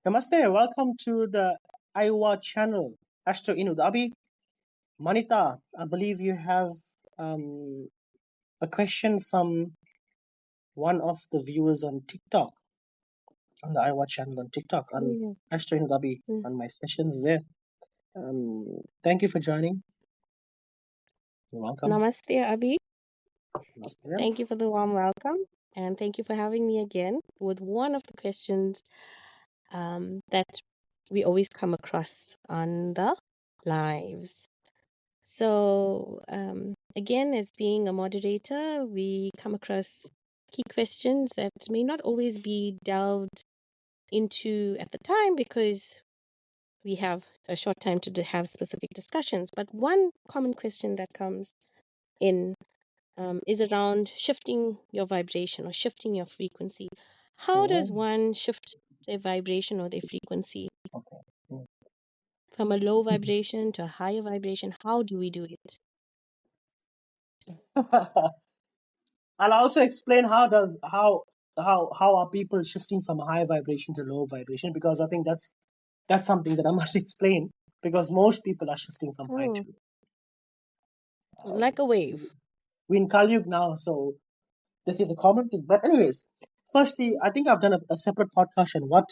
Namaste, welcome to the AIWA channel. Ashto Inudabi. Manita, I believe you have a question from one of the viewers on TikTok, on the AIWA channel on TikTok, on Yes. Ashto Inudabi, Mm. on my sessions there. Thank you for joining. You're welcome. Namaste, Abhi. Namaste. Thank you for the warm welcome. And thank you for having me again with one of the questions that we always come across on the lives. So, again, as being a moderator, we come across key questions that may not always be delved into at the time because we have a short time to have specific discussions. But one common question that comes in is around shifting your vibration or shifting your frequency. How does Oh, one shift their vibration or their frequency okay. Mm. from a low vibration to a higher vibration? How do we do it? I'll also explain how are people shifting from high vibration to low vibration, because I think that's something that I must explain, because most people are shifting from high Hmm, to low. like a wave. We're in Kali Yuga now, so this is a common thing. But anyways, firstly, I think I've done a separate podcast on what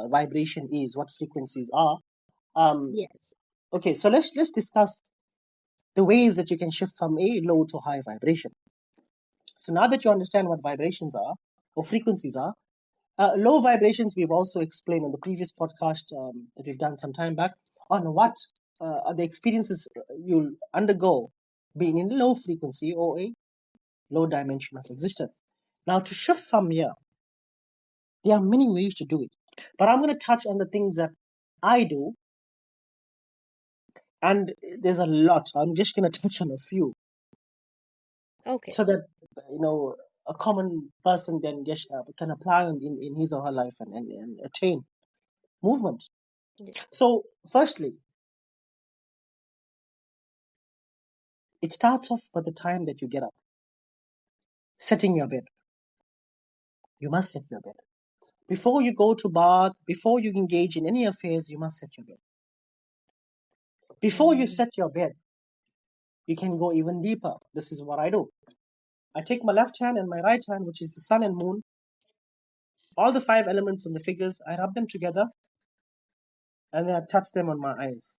vibration is, what frequencies are. Um, Yes. okay, so let's discuss the ways that you can shift from a low to high vibration. So now that you understand what vibrations are or frequencies are, low vibrations we've also explained on the previous podcast that we've done some time back on what are the experiences you'll undergo being in low frequency or a low dimension of existence. Now, to shift from here, there are many ways to do it, but I'm going to touch on the things that I do, and there's a lot. I'm just going to touch on a few, Okay. so that a common person then just can apply in his or her life and attain movement. Yeah. So, firstly, it starts off by the time that you get up, setting your bed. You must set your bed before you go to bath. Before you engage in any affairs, you must set your bed. Before you Mm. set your bed, you can go even deeper. This is what I do. I take my left hand and my right hand, which is the sun and moon, all the five elements in the figures, I rub them together and then I touch them on my eyes.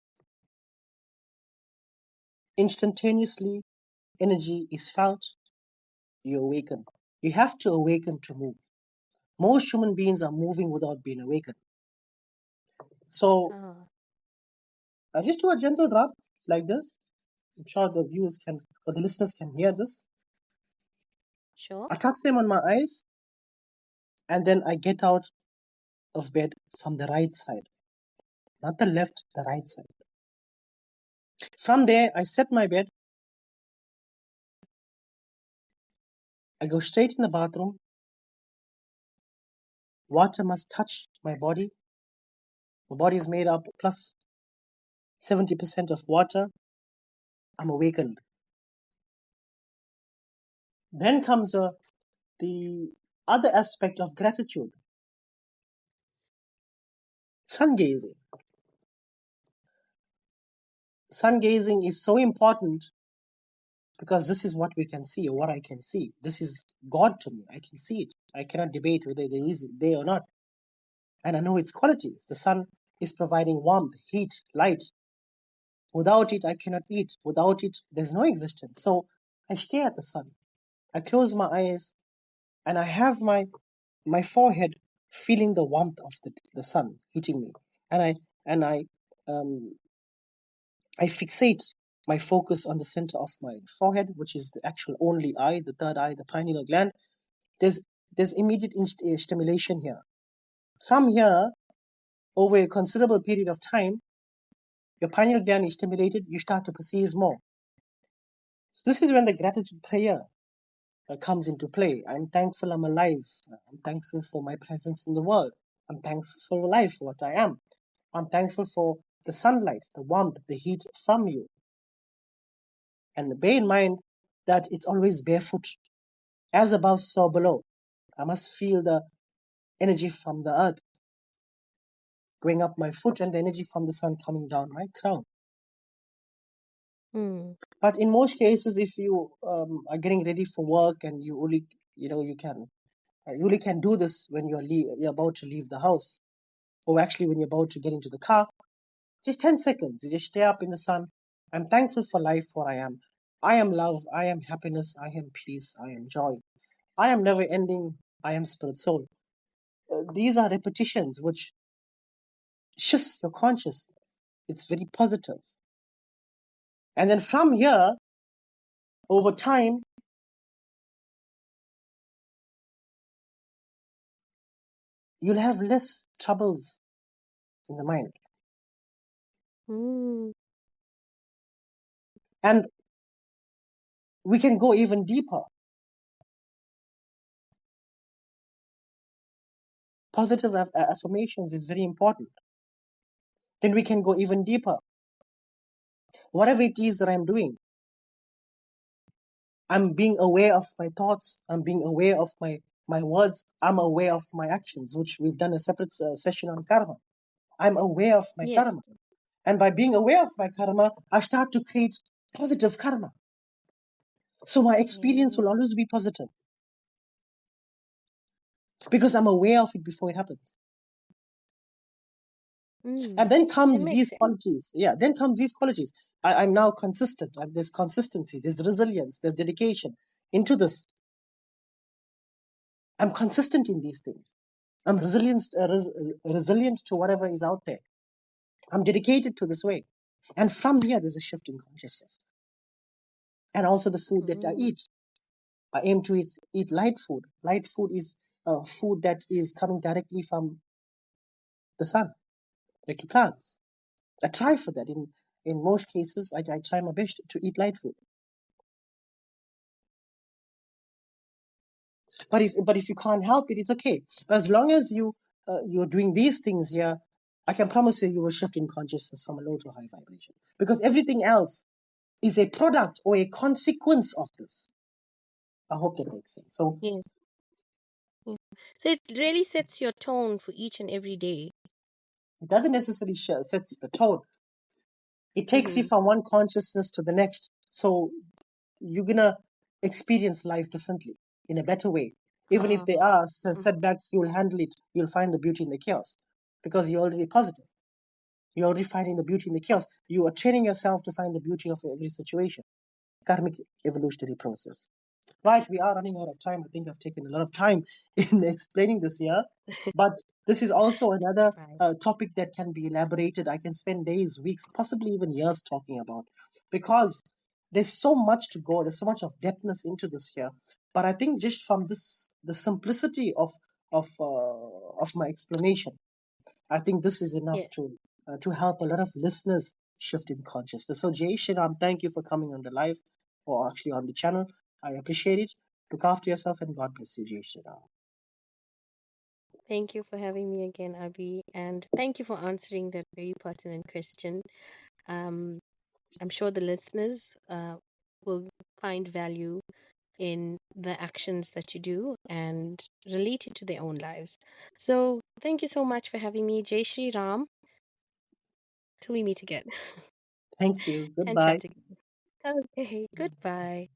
Instantaneously, energy is felt, you awaken. You have to awaken to move. Most human beings are moving without being awakened. So Ah, I just do a gentle rub like this. I'm sure the viewers can, or the listeners can hear this. sure. I touch them on my eyes and then I get out of bed from the right side, not the left, the right side. From there, I set my bed. I go straight in the bathroom. Water must touch my body. My body is made up plus 70% of water. I'm awakened. Then comes the other aspect of gratitude, sun gazing. Sun gazing is so important because this is what we can see, or what I can see. This is God to me. I can see it. I cannot debate whether it is there or not. And I know its qualities. The sun is providing warmth, heat, light. Without it, I cannot eat. Without it, there's no existence. So I stare at the sun. I close my eyes and I have my forehead feeling the warmth of the sun hitting me. And I fixate my focus on the center of my forehead, which is the actual only eye, the third eye, the pineal gland. There's there's immediate stimulation here. From here, over a considerable period of time, your pineal gland is stimulated, you start to perceive more. So this is when the gratitude prayer comes into play. I'm thankful I'm alive. I'm thankful for my presence in the world. I'm thankful for life, for what I am. I'm thankful for the sunlight, the warmth, the heat from you. And bear in mind that it's always barefoot. As above, so below. I must feel the energy from the earth. going up my foot and the energy from the sun coming down my crown. Mm. But in most cases, if you are getting ready for work and you only, you only can do this when you're about to leave the house, or actually when you're about to get into the car. Just 10 seconds. You just stay up in the sun. I'm thankful for life, for I am. I am love. I am happiness. I am peace. I am joy. I am never ending. I am spirit soul. These are repetitions which shifts your consciousness. It's very positive. And then from here, over time, you'll have less troubles in the mind. Mm. And we can go even deeper. Positive affirmations is very important. Then we can go even deeper. Whatever it is that I'm doing, I'm being aware of my thoughts. I'm being aware of my words. I'm aware of my actions, which we've done a separate session on karma. I'm aware of my Yes. karma. And by being aware of my karma, I start to create positive karma. So my experience Mm. will always be positive because I'm aware of it before it happens. Mm. And then That comes makes these sense. qualities. Yeah, then comes these qualities. I'm now consistent. There's consistency, there's resilience, there's dedication into this. I'm consistent in these things. I'm resilient to whatever is out there. I'm dedicated to this way. And from here, there's a shift in consciousness. And also the food that I Mm. eat. I aim to eat light food. Light food is food that is coming directly from the sun, like the plants. I try for that. In most cases, I try my best to eat light food. But if you can't help it, it's okay. But as long as you're doing these things here, I can promise you will shift in consciousness from a low to high vibration. Because everything else is a product or a consequence of this. I hope that makes sense. So Yeah. Yeah. So it really sets your tone for each and every day. it doesn't necessarily sets the tone. It takes you Mm-hmm. from one consciousness to the next. So you're gonna experience life differently in a better way. Even if there are setbacks, you'll handle it. You'll find the beauty in the chaos because you're already positive. You're already finding the beauty in the chaos. You are training yourself to find the beauty of every situation. Karmic evolutionary process. Right, we are running out of time. I think I've taken a lot of time in explaining this here, but this is also another Right. topic that can be elaborated. I can spend days, weeks, possibly even years talking about because there's so much to go. There's so much of depthness into this here. But I think just from this, the simplicity of my explanation, I think this is enough Yeah. to help a lot of listeners shift in consciousness. So Jay Shriram, thank you for coming on the live or actually on the channel. I appreciate it. Look after yourself and God bless you, Jay Shriram. Thank you for having me again, Abby, and thank you for answering that very pertinent question. Um, I'm sure the listeners will find value in the actions that you do and relate it to their own lives. So thank you so much for having me, Jai Shri Ram, till we meet again Thank you. and Goodbye. chat again. Okay, goodbye.